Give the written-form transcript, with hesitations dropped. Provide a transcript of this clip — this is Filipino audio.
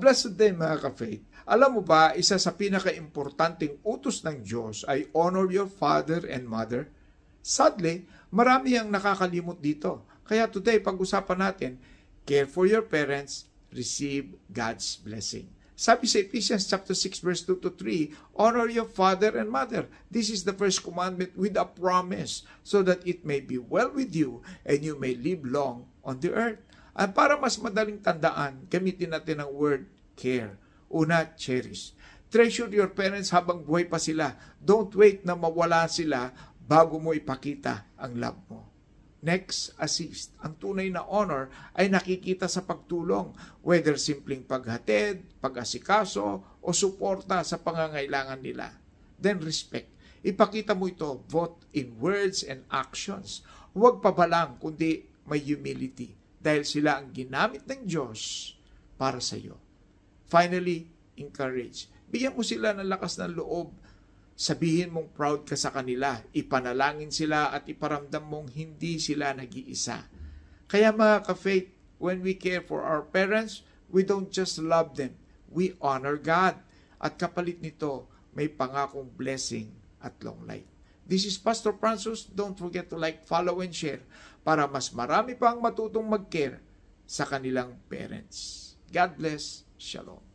Blessed day mga ka-faith. Alam mo ba, isa sa pinaka-importanting utos ng Diyos ay honor your father and mother? Sadly, marami ang nakakalimot dito. Kaya today, pag-usapan natin, care for your parents, receive God's blessing. Sabi sa Ephesians chapter 6 verse 2 to 3, honor your father and mother. This is the first commandment with a promise, so that it may be well with you and you may live long on the earth. At para mas madaling tandaan, gamitin natin ang word care. Una, cherish. Treasure your parents habang buhay pa sila. Don't wait na mawala sila bago mo ipakita ang love mo. Next, assist. Ang tunay na honor ay nakikita sa pagtulong, whether simpleng paghatid, pag-asikaso, o suporta sa pangangailangan nila. Then respect. Ipakita mo ito both in words and actions. Huwag pabalang, kundi may humility, dahil sila ang ginamit ng Diyos para sa iyo. Finally, encourage. Bigyan mo sila ng lakas ng loob. Sabihin mong proud ka sa kanila. Ipanalangin sila at iparamdam mong hindi sila nag-iisa. Kaya mga ka-faith, when we care for our parents, we don't just love them. We honor God. At kapalit nito, may pangakong blessing at long life. This is Pastor Francis. Don't forget to like, follow, and share para mas marami pang matutong mag-care sa kanilang parents. God bless. Shalom.